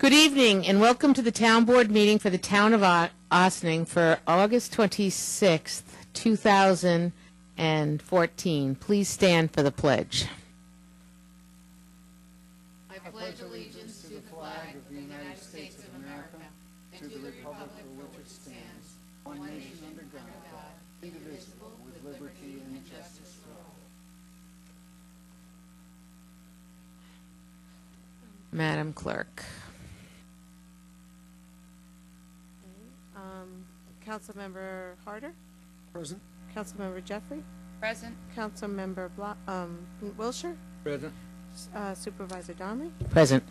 Good evening and welcome to the Town Board meeting for the Town of Ossining for August 26th, 2014. Please stand for the pledge. I pledge allegiance to the flag of the United States of America and to the republic for which it stands, one nation under God, indivisible, with liberty and justice for all. Madam Clerk. Councilmember Harder? Present. Councilmember Jeffrey? Present. Councilmember Wilshire? Present. Supervisor Donnelly? Present.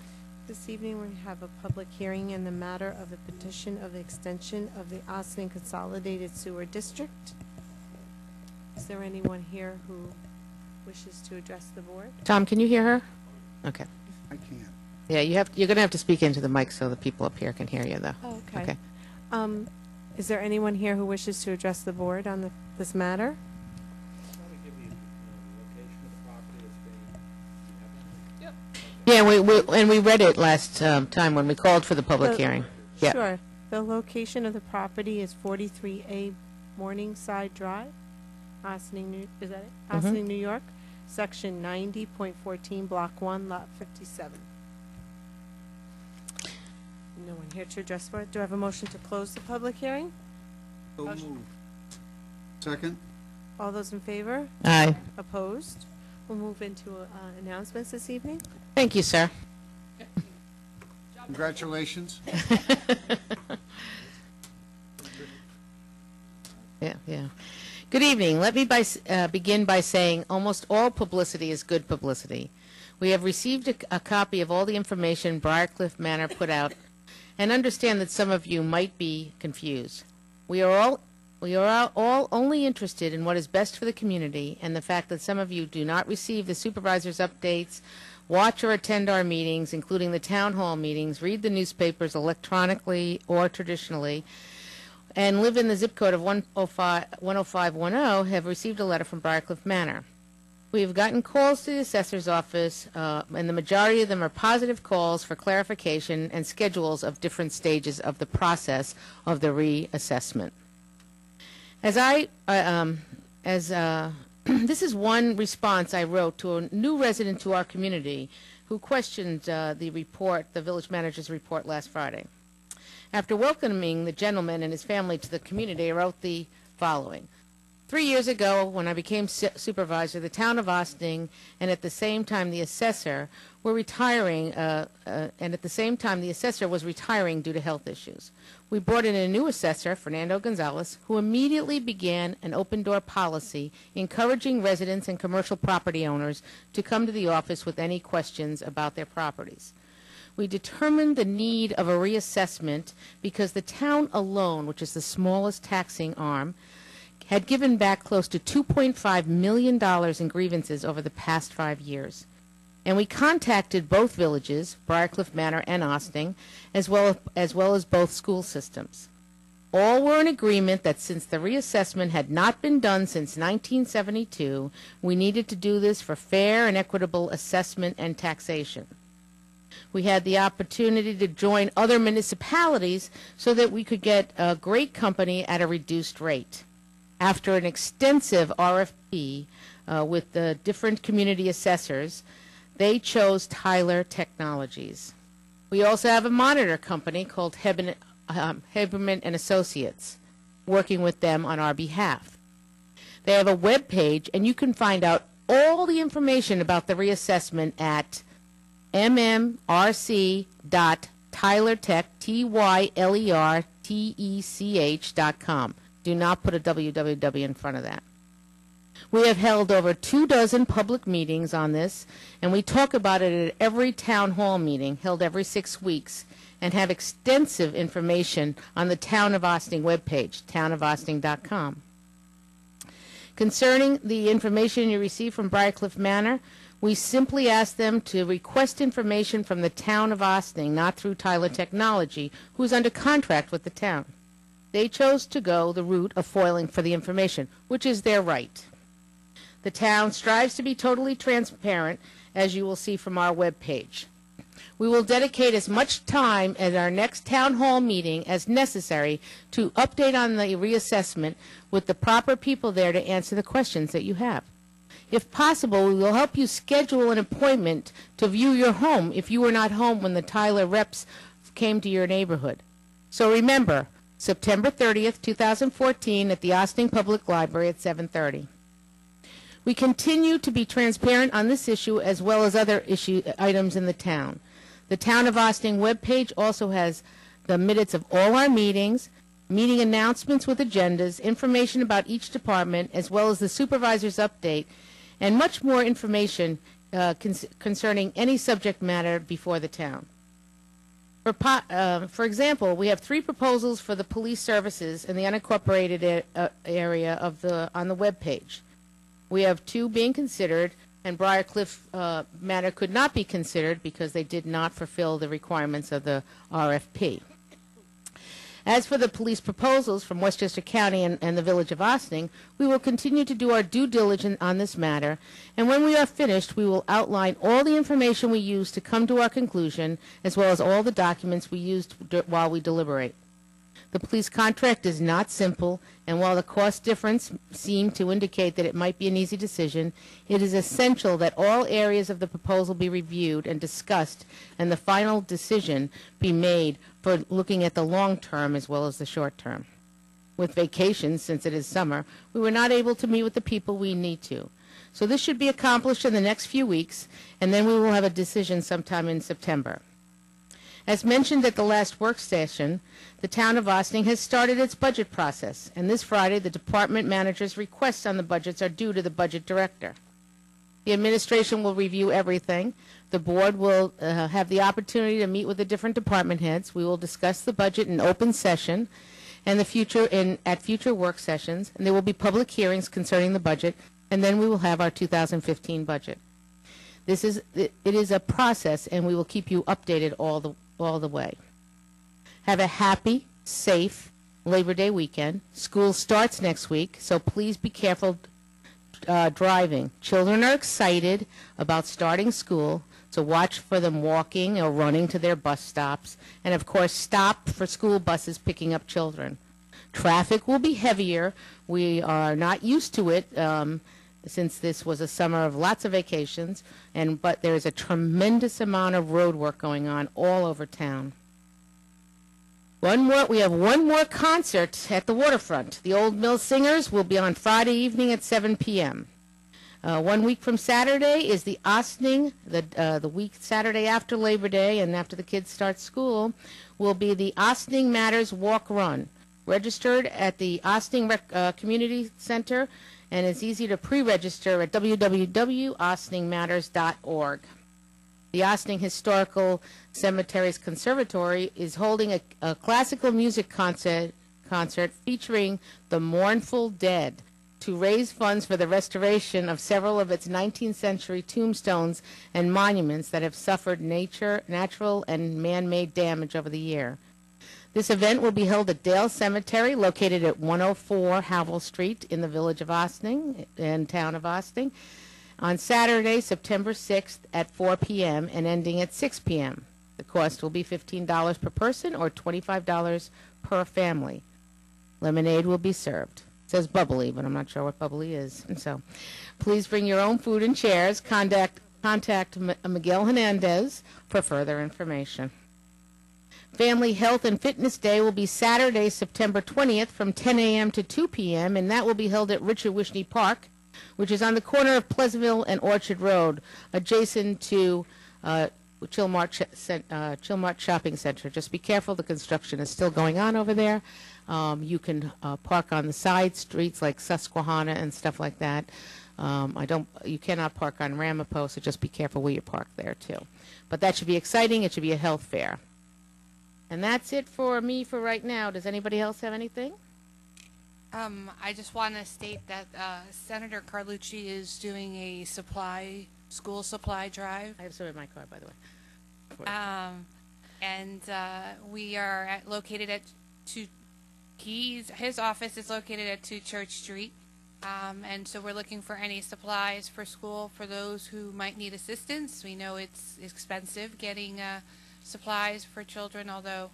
This evening we have a public hearing in the matter of the petition of the extension of the Ossining Consolidated Sewer District. Is there anyone here who wishes to address the board? Tom, can you hear her? Okay. I can't. Yeah, you're going to have to speak into the mic so the people up here can hear you, though. Oh, okay. Okay. Is there anyone here who wishes to address the board on this matter? Yeah, we read it last time when we called for the public hearing. Yeah. Sure. The location of the property is 43A Morningside Drive, Ossining, is that it? Ossining, New York, Section 90.14, Block 1, Lot 57. No one here to address for it. Do I have a motion to close the public hearing? So moved. Second. All those in favor? Aye. Opposed? We'll move into announcements this evening. Thank you, sir. Congratulations. Yeah. Good evening. Let me begin by saying almost all publicity is good publicity. We have received a copy of all the information Briarcliff Manor put out and understand that some of you might be confused. We are all only interested in what is best for the community, and the fact that some of you do not receive the supervisor's updates, watch or attend our meetings, including the town hall meetings, read the newspapers electronically or traditionally, and live in the zip code of 10510 have received a letter from Briarcliff Manor. We have gotten calls to the assessor's office, and the majority of them are positive calls for clarification and schedules of different stages of the process of the reassessment. This is one response I wrote to a new resident to our community who questioned the village manager's report last Friday. After welcoming the gentleman and his family to the community, I wrote the following. 3 years ago, when I became supervisor, the town of Ossining and at the same time the assessor were retiring, was retiring due to health issues. We brought in a new assessor, Fernando Gonzalez, who immediately began an open-door policy encouraging residents and commercial property owners to come to the office with any questions about their properties. We determined the need of a reassessment because the town alone, which is the smallest taxing arm, had given back close to $2.5 million in grievances over the past 5 years. And we contacted both villages, Briarcliff Manor and Ossining, as well as both school systems. All were in agreement that since the reassessment had not been done since 1972, we needed to do this for fair and equitable assessment and taxation. We had the opportunity to join other municipalities so that we could get a great company at a reduced rate. After an extensive RFP with the different community assessors, they chose Tyler Technologies. We also have a monitor company called Heberman and Associates, working with them on our behalf. They have a web page, and you can find out all the information about the reassessment at mmrc.tylertech.com. Do not put a www in front of that. We have held over 24 public meetings on this, and we talk about it at every town hall meeting held every 6 weeks, and have extensive information on the Town of Ossining webpage, townofossining.com. Concerning the information you receive from Briarcliff Manor, we simply ask them to request information from the Town of Ossining, not through Tyler Technology, who is under contract with the town. They chose to go the route of foiling for the information, which is their right. The town strives to be totally transparent, as you will see from our webpage. We will dedicate as much time at our next town hall meeting as necessary to update on the reassessment with the proper people there to answer the questions that you have. If possible, we will help you schedule an appointment to view your home if you were not home when the Tyler reps came to your neighborhood. So remember, September 30th, 2014 at the Ossining Public Library at 7:30. We continue to be transparent on this issue as well as other items in the town. The Town of Ossining webpage also has the minutes of all our meetings, meeting announcements with agendas, information about each department, as well as the supervisor's update, and much more information concerning any subject matter before the town. For example, we have 3 proposals for the police services in the unincorporated area on the webpage. We have 2 being considered, and Briarcliff matter could not be considered because they did not fulfill the requirements of the RFP. As for the police proposals from Westchester County and the Village of Ossining, we will continue to do our due diligence on this matter, and when we are finished, we will outline all the information we used to come to our conclusion, as well as all the documents we used while we deliberate. The police contract is not simple, and while the cost difference seemed to indicate that it might be an easy decision, it is essential that all areas of the proposal be reviewed and discussed, and the final decision be made for looking at the long term as well as the short term. With vacations, since it is summer, we were not able to meet with the people we need to. So this should be accomplished in the next few weeks, and then we will have a decision sometime in September. As mentioned at the last work session, the Town of Ossining has started its budget process, and this Friday the department manager's requests on the budgets are due to the budget director. The administration will review everything. The board will have the opportunity to meet with the different department heads. We will discuss the budget in open session and at future work sessions, and there will be public hearings concerning the budget, and then we will have our 2015 budget. It is a process, and we will keep you updated all the way. Have a happy, safe Labor Day weekend. School starts next week, so please be careful driving. Children are excited about starting school, so watch for them walking or running to their bus stops, and of course stop for school buses picking up children. Traffic will be heavier. We are not used to it since this was a summer of lots of vacations, but there is a tremendous amount of road work going on all over town. We have one more concert at the waterfront. The Old Mill Singers will be on Friday evening at 7 p.m. 1 week from Saturday is the Ossining, the week Saturday after Labor Day and after the kids start school, will be the Ossining Matters Walk Run. Registered at the Ossining Community Center, and it's easy to pre-register at www.ossiningmatters.org. The Ossining Historical Cemeteries Conservatory is holding a classical music concert featuring the Mournful Dead to raise funds for the restoration of several of its 19th century tombstones and monuments that have suffered natural and man-made damage over the year. This event will be held at Dale Cemetery, located at 104 Howell Street in the Village of Ossining and Town of Ossining, on Saturday, September 6th at 4 p.m. and ending at 6 p.m. The cost will be $15 per person or $25 per family. Lemonade will be served. It says bubbly, but I'm not sure what bubbly is. And so please bring your own food and chairs. Contact Miguel Hernandez for further information. Family Health and Fitness Day will be Saturday, September 20th from 10 a.m. to 2 p.m., and that will be held at Richard Wishney Park, which is on the corner of Pleasantville and Orchard Road, adjacent to Chilmart Shopping Center. Just be careful, the construction is still going on over there. You can park on the side streets like Susquehanna and stuff like that. You cannot park on Ramapo, so just be careful where you park there too. But that should be exciting. It should be a health fair. And that's it for me for right now. Does anybody else have anything? I just want to state that Senator Carlucci is doing a school supply drive. I have some in my car, by the way. We are located at his office is located at 2 Church Street, And so we're looking for any supplies for school for those who might need assistance. We know it's expensive getting supplies for children, although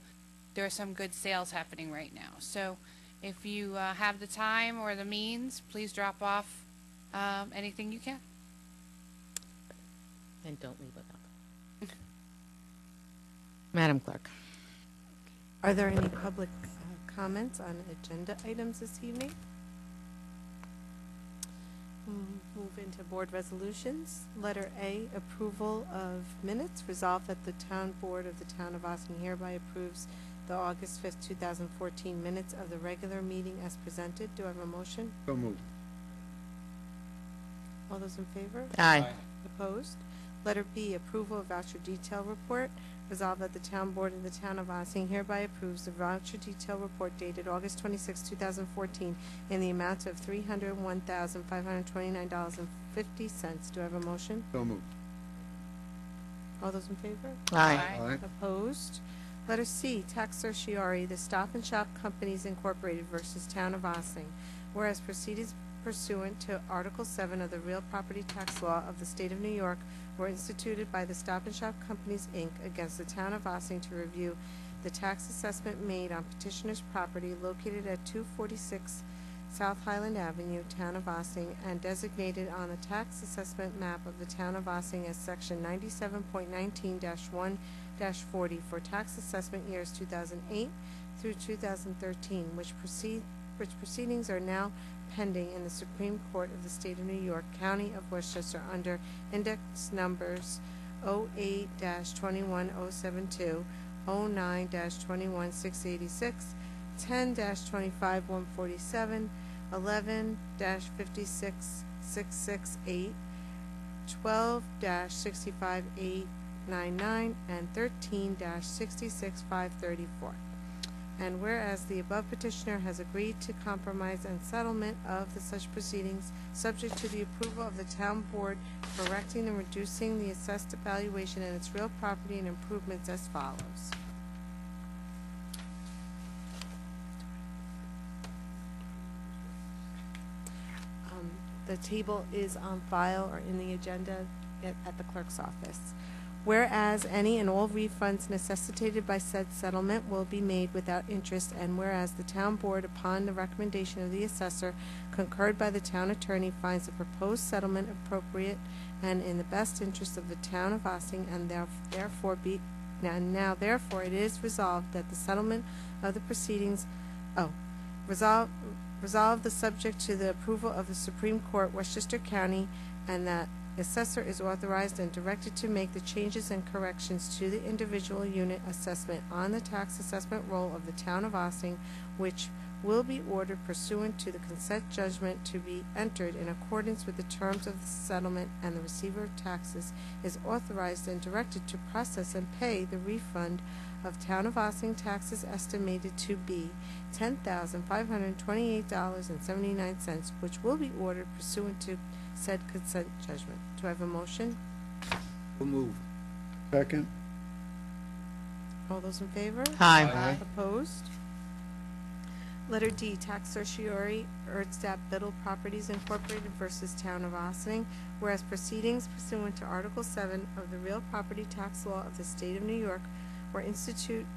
there are some good sales happening right now. So if you have the time or the means, please drop off anything you can. And don't leave without them. Madam Clerk. Are there any public comments on agenda items this evening? Move into board resolutions. Letter A, approval of minutes. Resolved that the town board of the town of Ossining hereby approves the August 5th, 2014 minutes of the regular meeting as presented. Do I have a motion? So moved. All those in favor? Aye. Opposed? Letter B, approval of voucher detail report. Resolved that the town board of the town of Ossining hereby approves the voucher detail report dated August 26, 2014 in the amount of $301,529.50. Do I have a motion? So moved. All those in favor? Aye. Aye. Opposed? Letter C, tax certiorari, the Stop and Shop Companies Incorporated versus Town of Ossining. Whereas proceedings pursuant to Article 7 of the Real Property Tax Law of the State of New York were instituted by the Stop and Shop Companies, Inc. against the Town of Ossining to review the tax assessment made on petitioner's property located at 246 South Highland Avenue, Town of Ossining, and designated on the tax assessment map of the Town of Ossining as Section 97.19-1-40 for tax assessment years 2008 through 2013, which proceedings are now pending in the Supreme Court of the State of New York, County of Westchester, under index numbers 08-21072, 09-21686, 10-25147, 11-56668, 12-65899, and 13-66534. And whereas the above petitioner has agreed to compromise and settlement of the such proceedings, subject to the approval of the town board, correcting and reducing the assessed valuation and its real property and improvements as follows. The table is on file or in the agenda at the clerk's office. Whereas any and all refunds necessitated by said settlement will be made without interest, and whereas the town board, upon the recommendation of the assessor, concurred by the town attorney, finds the proposed settlement appropriate and in the best interest of the town of Ossining, and therefore it is resolved that the settlement of the proceedings, resolve the subject to the approval of the Supreme Court, Westchester County, and that assessor is authorized and directed to make the changes and corrections to the individual unit assessment on the tax assessment roll of the town of Ossining, which will be ordered pursuant to the consent judgment to be entered in accordance with the terms of the settlement, and the receiver of taxes is authorized and directed to process and pay the refund of town of Ossining taxes estimated to be $10,528.79, which will be ordered pursuant to said consent judgment. Do I have a motion? So moved. Second. All those in favor? Aye. Opposed? Letter D, tax certiorari, Erdstab Biddle Properties Incorporated versus Town of Ossining. Whereas proceedings pursuant to Article 7 of the Real Property Tax Law of the State of New York were instituted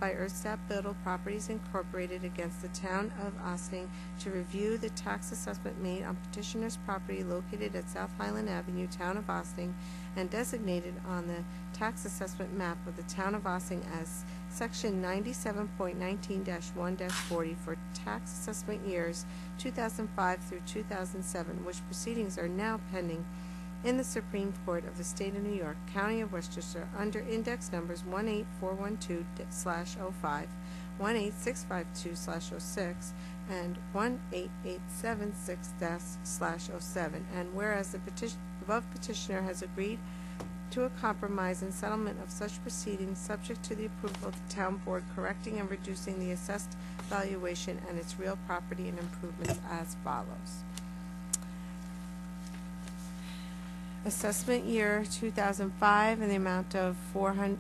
by Erdstab Biddle Properties Incorporated against the Town of Ossining to review the tax assessment made on petitioner's property located at South Highland Avenue, Town of Ossining, and designated on the tax assessment map of the Town of Ossining as Section 97.19-1-40 for tax assessment years 2005 through 2007, which proceedings are now pending in the Supreme Court of the State of New York, County of Westchester, under index numbers 18412/05, 18652/06, and 18876-/07. And whereas the above petitioner has agreed to a compromise and settlement of such proceedings, subject to the approval of the town board, correcting and reducing the assessed valuation and its real property and improvements as follows. Assessment year 2005 in the amount of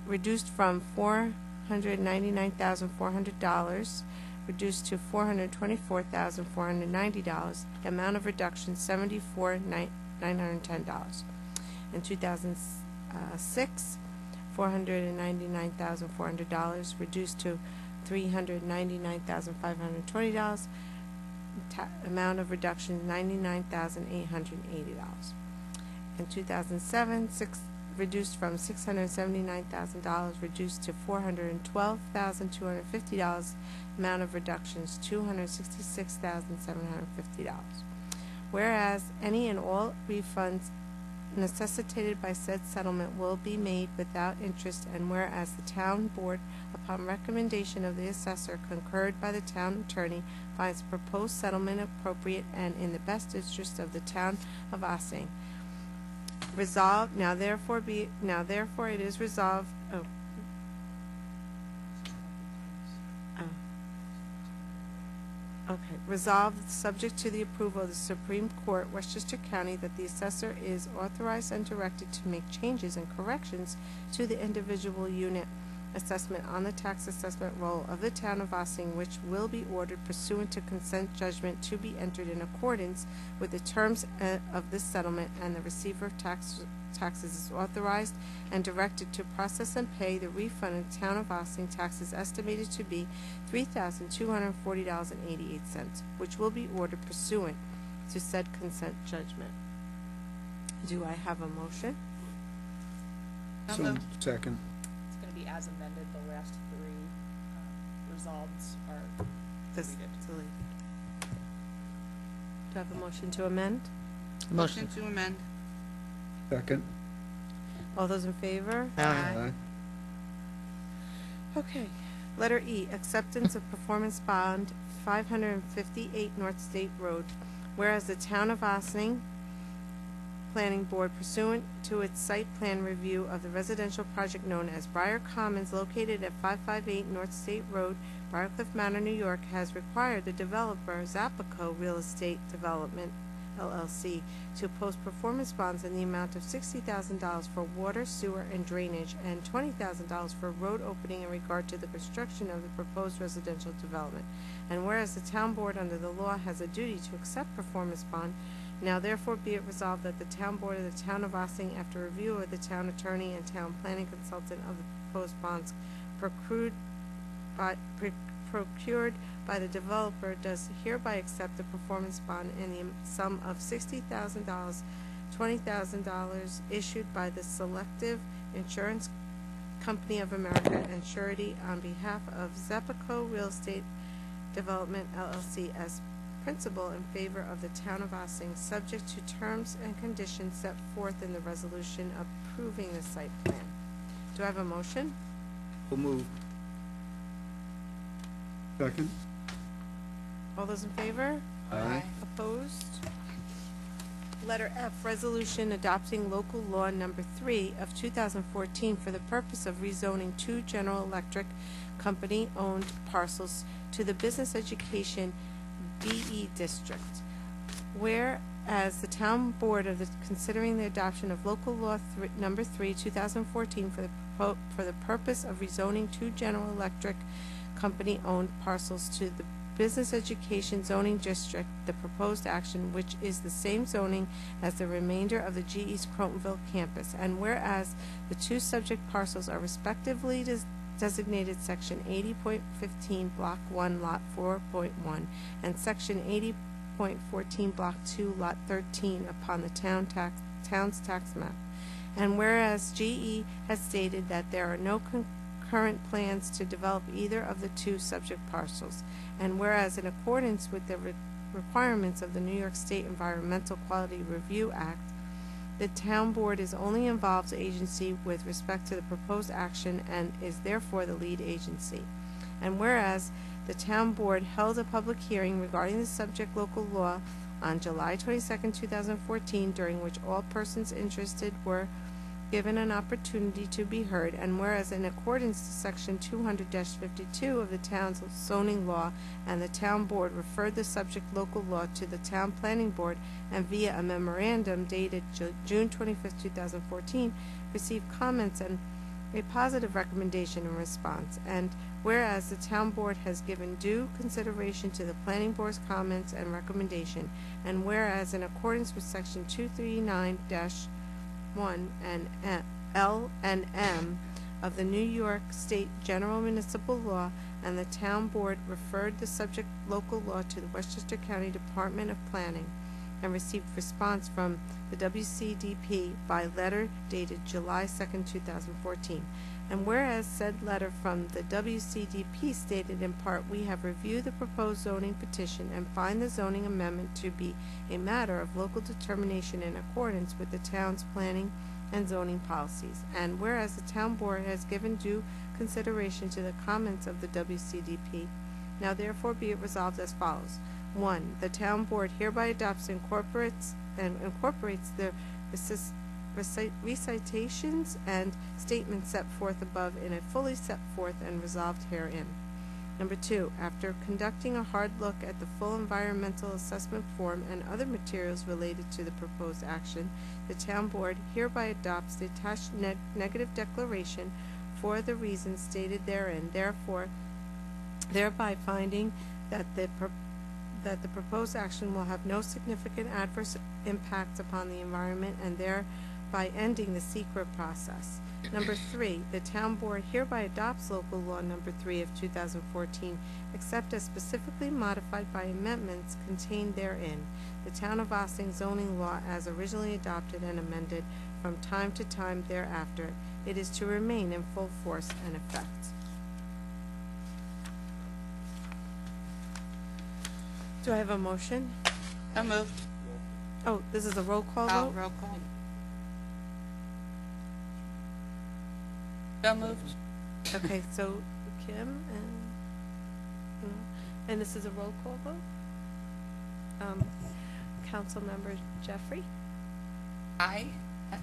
reduced from $499,400, reduced to $424,490. Amount of reduction $74,910. In 2006, $499,400, reduced to $399,520. Amount of reduction $99,880. In 2007, reduced from $679,000, reduced to $412,250. Amount of reductions $266,750. Whereas any and all refunds necessitated by said settlement will be made without interest, and whereas the town board, upon recommendation of the assessor concurred by the town attorney, finds the proposed settlement appropriate and in the best interest of the town of Ossining. Resolved, now therefore it is resolved, resolved, subject to the approval of the Supreme Court, Westchester County, that the assessor is authorized and directed to make changes and corrections to the individual unit assessment on the tax assessment roll of the town of Ossining, which will be ordered pursuant to consent judgment to be entered in accordance with the terms of this settlement, and the receiver of taxes is authorized and directed to process and pay the refund of the town of Ossining taxes estimated to be $3,240.88, which will be ordered pursuant to said consent judgment. Do I have a motion? So So, moved. second. It's going to be as amended. The last three resolves are This- deleted. delete. Do I have a motion to amend? Motion. to amend. Second. All those in favor? Aye. Okay. Letter E, acceptance of performance bond, 558 North State Road. Whereas the town of Ossining Planning Board, pursuant to its site plan review of the residential project known as Briar Commons, located at 558 North State Road, Briarcliff Manor, New York, has required the developer, Zapico Real Estate Development, LLC, to post performance bonds in the amount of $60,000 for water, sewer, and drainage, and $20,000 for road opening in regard to the construction of the proposed residential development. And whereas the town board under the law has a duty to accept performance bond, now therefore be it resolved that the town board of the town of Ossining, after review of the town attorney and town planning consultant of the proposed bonds procured by the developer, does hereby accept the performance bond in the sum of $60,000, $20,000 issued by the Selective Insurance Company of America and surety on behalf of Zapico Real Estate Development, LLC, as principal in favor of the town of Ossining, subject to terms and conditions set forth in the resolution approving the site plan. Do I have a motion? So moved. Second. All those in favor? Aye. Opposed? Letter F, resolution adopting local law number 3 of 2014 for the purpose of rezoning 2 General Electric Company-owned parcels to the Business Education BE District. Whereas the town board considering the adoption of local law number 3, 2014 for the purpose of rezoning 2 General Electric Company-owned parcels to the Business Education Zoning District, the proposed action, which is the same zoning as the remainder of the GE's Crotonville campus. And whereas the 2 subject parcels are respectively designated Section 80.15, Block 1, Lot 4.1, and Section 80.14, Block 2, Lot 13 upon the town's tax map. And whereas GE has stated that there are no concurrent plans to develop either of the 2 subject parcels, and whereas in accordance with the requirements of the New York State Environmental Quality Review Act, the town board is only involved agency with respect to the proposed action and is therefore the lead agency. And whereas the town board held a public hearing regarding the subject local law on July 22, 2014, during which all persons interested were given an opportunity to be heard, and whereas in accordance to Section 200-52 of the town's zoning law, and the town board referred the subject local law to the town planning board, and via a memorandum dated June 25, 2014, received comments and a positive recommendation in response, and whereas the town board has given due consideration to the planning board's comments and recommendation, and whereas in accordance with section 239-1 and L and M of the New York State General Municipal Law, and the town board referred the subject local law to the Westchester County Department of Planning and received response from the WCDP by letter dated July 2nd, 2014. And whereas said letter from the WCDP stated in part, we have reviewed the proposed zoning petition and find the zoning amendment to be a matter of local determination in accordance with the town's planning and zoning policies. And whereas the town board has given due consideration to the comments of the WCDP, now therefore be it resolved as follows. 1. The town board hereby adopts and incorporates the recitations and statements set forth above in a fully set forth and resolved herein. Number 2, after conducting a hard look at the full environmental assessment form and other materials related to the proposed action, the town board hereby adopts the attached negative declaration for the reasons stated therein, thereby finding that the proposed action will have no significant adverse impacts upon the environment and thereby ending the secret process. Number 3, the town board hereby adopts local law number 3 of 2014, except as specifically modified by amendments contained therein, the town of Ossining zoning law as originally adopted and amended from time to time thereafter. It is to remain in full force and effect. Do I have a motion? So moved. Oh, this is a roll call Oh, vote? roll call. So moved. Okay, so Kim and this is a roll call vote? Councilmember Jeffrey? Aye.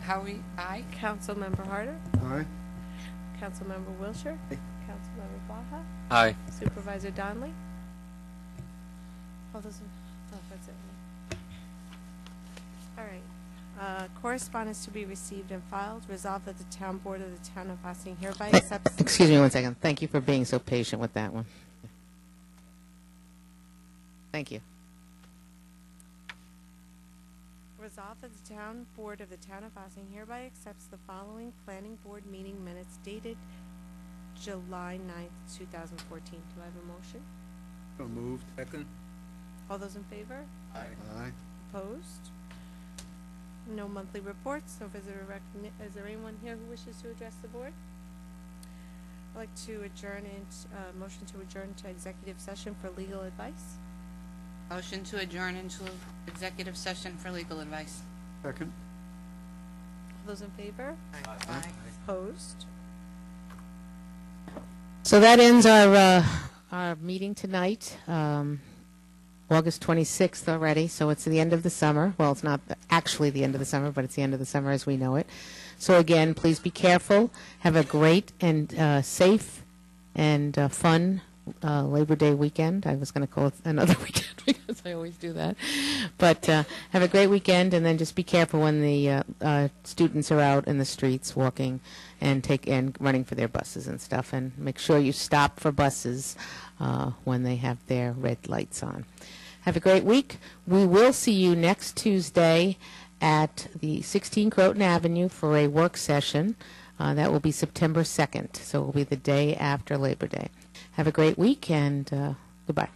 Howie? Aye. Councilmember Harder? Aye. Councilmember Wilshire? Aye. Councilmember Baha? Aye. Supervisor Donnelly? All those, that's it. All right. Correspondence to be received and filed. Resolved that the town board of the town of Ossining hereby accepts. Excuse me one second. Thank you for being so patient with that one. Thank you. Resolved that the town board of the town of Ossining hereby accepts the following planning board meeting minutes dated July 9th, 2014. Do I have a motion? So moved. Second. All those in favor? Aye. Opposed? No monthly reports, no visitor recognition. Is there anyone here who wishes to address the board? I'd like to adjourn motion to adjourn to executive session for legal advice. Motion to adjourn into executive session for legal advice. Second. All those in favor? Aye. Opposed? So that ends our meeting tonight. August 26th already, so it's the end of the summer. Well, it's not actually the end of the summer, but it's the end of the summer as we know it. So again, please be careful. Have a great and safe and fun Labor Day weekend. I was going to call it another weekend because I always do that. But have a great weekend, and then just be careful when the students are out in the streets walking and running for their buses and stuff. And make sure you stop for buses when they have their red lights on. Have a great week. We will see you next Tuesday at the 16 Croton Avenue for a work session. That will be September 2nd, so it will be the day after Labor Day. Have a great week, and goodbye.